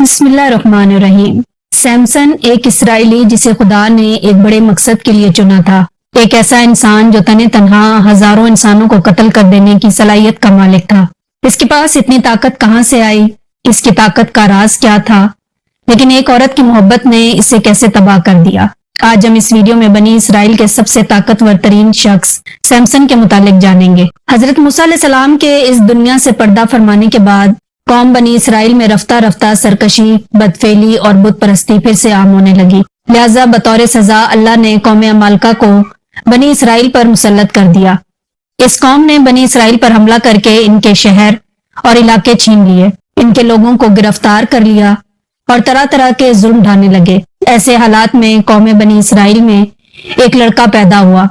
بسم اللہ الرحمن الرحیم۔ سیمسن ایک اسرائیلی جسے خدا نے ایک بڑے مقصد کے لیے چنا تھا، ایک ایسا انسان جو تنے تنہا ہزاروں انسانوں کو قتل کر دینے کی صلاحیت کا مالک تھا۔ اس کے پاس اتنی طاقت کہاں سے آئی؟ اس کی طاقت کا راز کیا تھا؟ لیکن ایک عورت کی محبت نے اسے کیسے تباہ کر دیا؟ آج ہم اس ویڈیو میں بنی اسرائیل کے سب سے طاقتور ترین شخص سیمسن کے متعلق جانیں گے۔ حضرت موسیٰ علیہ السلام کے اس دنیا سے پردہ فرمانے کے بعد قوم بنی اسرائیل میں رفتہ رفتہ سرکشی، بدفعلی اور بت پرستی پھر سے عام ہونے لگی۔ لہذا بطور سزا اللہ نے قوم عمالقہ کو بنی اسرائیل پر مسلط کر دیا۔ اس قوم نے بنی اسرائیل پر حملہ کر کے ان کے شہر اور علاقے چھین لیے، ان کے لوگوں کو گرفتار کر لیا اور طرح طرح کے ظلم ڈھانے لگے۔ ایسے حالات میں قوم بنی اسرائیل میں ایک لڑکا پیدا ہوا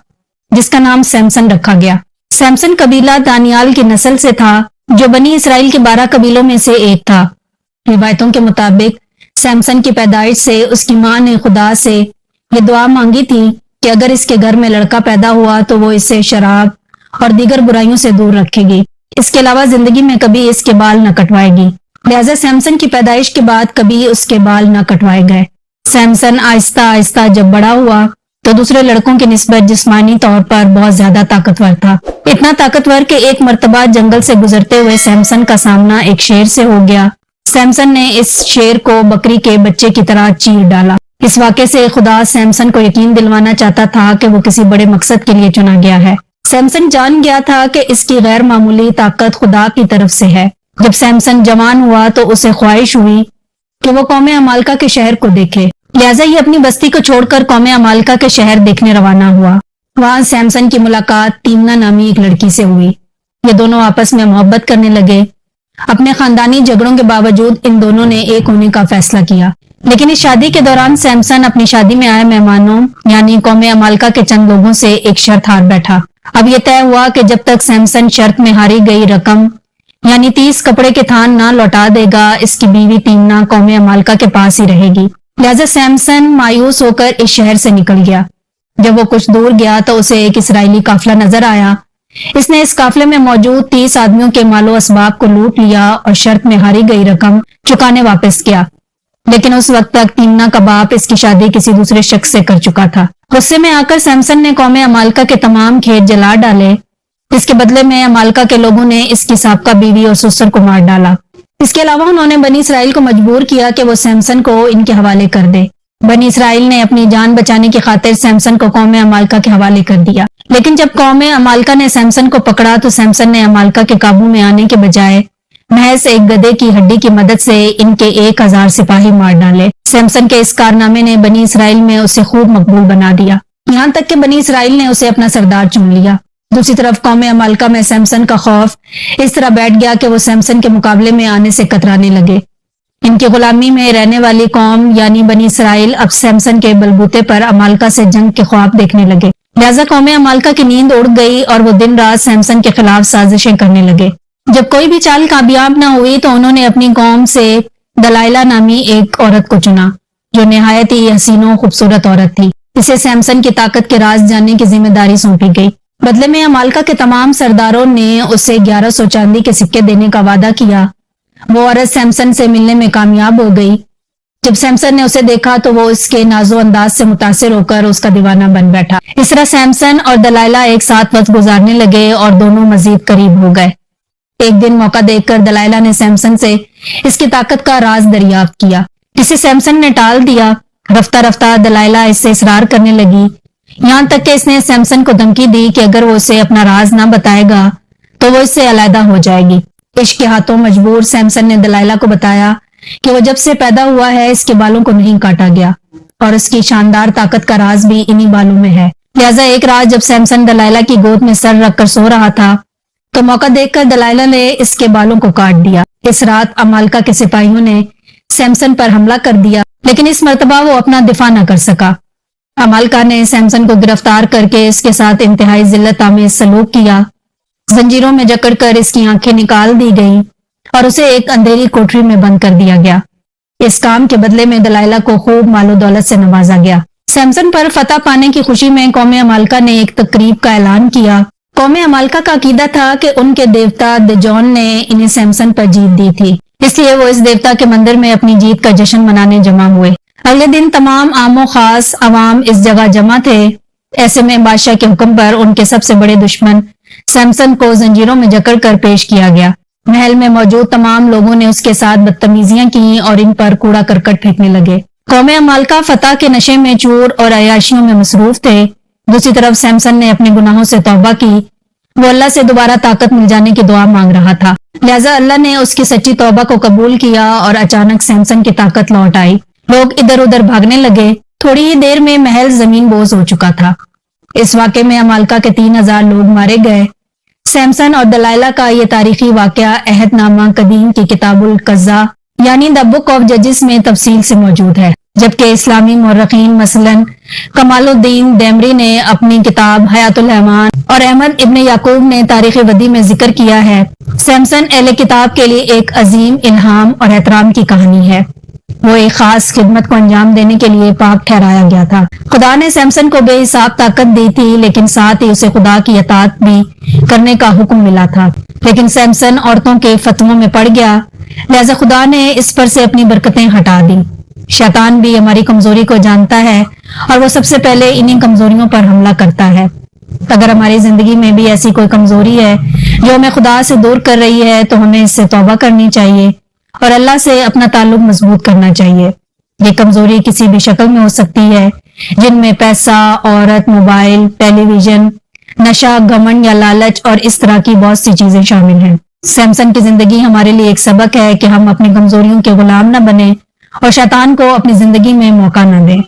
جس کا نام سیمسن رکھا گیا۔ سیمسن قبیلہ دانیال کی نسل سے تھا جو بنی اسرائیل کے 12 قبیلوں میں سے ایک تھا۔ روایتوں کے مطابق سیمسن کی پیدائش سے اس کی ماں نے خدا سے یہ دعا مانگی تھی کہ اگر اس کے گھر میں لڑکا پیدا ہوا تو وہ اسے شراب اور دیگر برائیوں سے دور رکھے گی، اس کے علاوہ زندگی میں کبھی اس کے بال نہ کٹوائے گی۔ لہذا سیمسن کی پیدائش کے بعد کبھی اس کے بال نہ کٹوائے گئے۔ سیمسن آہستہ آہستہ جب بڑا ہوا تو دوسرے لڑکوں کی نسبت جسمانی طور پر بہت زیادہ طاقتور تھا، اتنا طاقتور کہ ایک مرتبہ جنگل سے گزرتے ہوئے سیمسن کا سامنا ایک شیر سے ہو گیا۔ سیمسن نے اس شیر کو بکری کے بچے کی طرح چیر ڈالا۔ اس واقعے سے خدا سیمسن کو یقین دلوانا چاہتا تھا کہ وہ کسی بڑے مقصد کے لیے چنا گیا ہے۔ سیمسن جان گیا تھا کہ اس کی غیر معمولی طاقت خدا کی طرف سے ہے۔ جب سیمسن جوان ہوا تو اسے خواہش ہوئی کہ وہ قوم عمالقہ کے شہر کو دیکھے، لہذا یہ اپنی بستی کو چھوڑ کر قوم عمالقہ کے شہر دیکھنے روانہ ہوا۔ وہاں سیمسن کی ملاقات تیمنا نامی ایک لڑکی سے ہوئی۔ یہ دونوں آپس میں محبت کرنے لگے۔ اپنے خاندانی جھگڑوں کے باوجود ان دونوں نے ایک ہونے کا فیصلہ کیا، لیکن اس شادی کے دوران سیمسن اپنی شادی میں آئے مہمانوں یعنی قوم عمالقہ کے چند لوگوں سے ایک شرط ہار بیٹھا۔ اب یہ طے ہوا کہ جب تک سیمسن شرط میں ہاری گئی رقم یعنی 30 کپڑے کے تھان نہ لوٹا دے گا، اس کی بیوی تیمنا قوم عمالقہ کے پاس ہی رہے گی۔ لہذا سیمسن مایوس ہو کر اس شہر سے نکل گیا۔ جب وہ کچھ دور گیا تو اسے ایک اسرائیلی قافلہ نظر آیا۔ اس نے اس قافلے میں موجود 30 آدمیوں کے مال و اسباب کو لوٹ لیا اور شرط میں ہاری گئی رقم چکانے واپس کیا، لیکن اس وقت تک تیمنا کا باپ اس کی شادی کسی دوسرے شخص سے کر چکا تھا۔ غصے میں آ کر سیمسن نے قوم عمالقہ کے تمام کھیت جلا ڈالے۔ اس کے بدلے میں عمالقہ کے لوگوں نے اس کی سابقہ بیوی اور سسر کو مار ڈالا۔ اس کے علاوہ انہوں نے بنی اسرائیل کو مجبور کیا کہ وہ سیمسن کو ان کے حوالے کر دے۔ بنی اسرائیل نے اپنی جان بچانے کی خاطر سیمسن کو قوم عمالقہ کے حوالے کر دیا، لیکن جب قوم عمالقہ نے سیمسن کو پکڑا تو سیمسن نے عمالقہ کے قابو میں آنے کے بجائے محض ایک گدھے کی ہڈی کی مدد سے ان کے 1000 سپاہی مار ڈالے۔ سیمسن کے اس کارنامے نے بنی اسرائیل میں اسے خوب مقبول بنا دیا، یہاں تک کہ بنی اسرائیل نے اسے اپنا سردار چن لیا۔ دوسری طرف قوم عمالقہ میں سیمسن کا خوف اس طرح بیٹھ گیا کہ وہ سیمسن کے مقابلے میں آنے سے کترانے لگے۔ ان کی غلامی میں رہنے والی قوم یعنی بنی اسرائیل اب سیمسن کے بلبوتے پر عمالقہ سے جنگ کے خواب دیکھنے لگے۔ لہذا قوم عمالقہ کی نیند اڑ گئی اور وہ دن رات سیمسن کے خلاف سازشیں کرنے لگے۔ جب کوئی بھی چال کامیاب نہ ہوئی تو انہوں نے اپنی قوم سے دلائلہ نامی ایک عورت کو چنا جو نہایت ہی حسین و خوبصورت عورت تھی۔ اسے سیمسن کی طاقت کے راز جاننے کی ذمہ داری سونپی گئی۔ بدلے میں عمالقہ کے تمام سرداروں نے اسے 1100 چاندی کے سکے دینے کا وعدہ کیا۔ وہ عورت سیمسن سے ملنے میں کامیاب ہو گئی۔ جب سیمسن نے اسے دیکھا تو وہ اس کے ناز و انداز سے متاثر ہو کر اس کا دیوانہ بن بیٹھا۔ اس طرح سیمسن اور دلائلہ ایک ساتھ وقت گزارنے لگے اور دونوں مزید قریب ہو گئے۔ ایک دن موقع دیکھ کر دلائلہ نے سیمسن سے اس کی طاقت کا راز دریافت کیا، جسے سیمسن نے ٹال دیا۔ رفتہ رفتہ دلائلہ اس سے اصرار کرنے لگی، یہاں تک کہ اس نے سیمسن کو دھمکی دی کہ اگر وہ اسے اپنا راز نہ بتائے گا تو وہ اس سے علیحدہ ہو جائے گی۔ عشق کے ہاتھوں مجبور سیمسن نے دلائلہ کو بتایا کہ وہ جب سے پیدا ہوا ہے اس کے بالوں کو نہیں کاٹا گیا اور اس کی شاندار طاقت کا راز بھی انہی بالوں میں ہے۔ لہذا ایک رات جب سیمسن دلائلہ کی گود میں سر رکھ کر سو رہا تھا تو موقع دیکھ کر دلائلہ نے اس کے بالوں کو کاٹ دیا۔ اس رات عمالقہ کے سپاہیوں نے سیمسن پر حملہ کر دیا، لیکن اس مرتبہ وہ اپنا دفاع نہ کر سکا۔ عمالقہ نے سیمسن کو گرفتار کر کے اس کے ساتھ انتہائی ذلت آمیز سلوک کیا۔ زنجیروں میں جکڑ کر اس کی آنکھیں نکال دی گئیں اور اسے ایک اندھیری کوٹری میں بند کر دیا گیا۔ اس کام کے بدلے میں دلائلہ کو خوب مال و دولت سے نوازا گیا۔ سیمسن پر فتح پانے کی خوشی میں قوم عمالقہ نے ایک تقریب کا اعلان کیا۔ قوم عمالقہ کا عقیدہ تھا کہ ان کے دیوتا دجون نے انہیں سیمسن پر جیت دی تھی، اس لیے وہ اس دیوتا کے مندر میں اپنی جیت کا جشن منانے جمع ہوئے۔ اگلے دن تمام عام و خاص عوام اس جگہ جمع تھے۔ ایسے میں بادشاہ کے حکم پر ان کے سب سے بڑے دشمن سیمسن کو زنجیروں میں جکڑ کر پیش کیا گیا۔ محل میں موجود تمام لوگوں نے اس کے ساتھ بدتمیزیاں کی اور ان پر کوڑا کرکٹ پھینکنے لگے۔ قوم عمالقہ فتح کے نشے میں چور اور عیاشیوں میں مصروف تھے۔ دوسری طرف سیمسن نے اپنے گناہوں سے توبہ کی۔ وہ اللہ سے دوبارہ طاقت مل جانے کی دعا مانگ رہا تھا، لہذا اللہ نے اس کی سچی توبہ کو قبول کیا اور اچانک سیمسن کی طاقت لوٹ آئی۔ لوگ ادھر ادھر بھاگنے لگے۔ تھوڑی ہی دیر میں محل زمین بوز ہو چکا تھا۔ اس واقعے میں عمالقہ کے 3000 لوگ مارے گئے۔ سیمسن اور دلائلہ کا یہ تاریخی واقعہ عہد نامہ قدیم کی کتاب القضاء یعنی دی بک آف ججز میں تفصیل سے موجود ہے، جبکہ اسلامی مورخین مثلاً کمال الدین دیمری نے اپنی کتاب حیات الحیوان اور احمد ابن یعقوب نے تاریخ ودی میں ذکر کیا ہے۔ سیمسن اہل کتاب کے لیے ایک عظیم الہام اور احترام کی کہانی ہے۔ وہ ایک خاص خدمت کو انجام دینے کے لیے پاک ٹھہرایا گیا تھا۔ خدا نے سیمسن کو بے حساب طاقت دی تھی، لیکن ساتھ ہی اسے خدا کی اطاعت بھی کرنے کا حکم ملا تھا۔ لیکن سیمسن عورتوں کے فتووں میں پڑ گیا، لہذا خدا نے اس پر سے اپنی برکتیں ہٹا دی۔ شیطان بھی ہماری کمزوری کو جانتا ہے اور وہ سب سے پہلے انہی کمزوریوں پر حملہ کرتا ہے۔ اگر ہماری زندگی میں بھی ایسی کوئی کمزوری ہے جو ہمیں خدا سے دور کر رہی ہے تو ہمیں اس سے توبہ کرنی چاہیے اور اللہ سے اپنا تعلق مضبوط کرنا چاہیے۔ یہ کمزوری کسی بھی شکل میں ہو سکتی ہے، جن میں پیسہ، عورت، موبائل، ٹیلی ویژن، نشہ، گھمنڈ یا لالچ اور اس طرح کی بہت سی چیزیں شامل ہیں۔ سیمسن کی زندگی ہمارے لیے ایک سبق ہے کہ ہم اپنی کمزوریوں کے غلام نہ بنیں اور شیطان کو اپنی زندگی میں موقع نہ دیں۔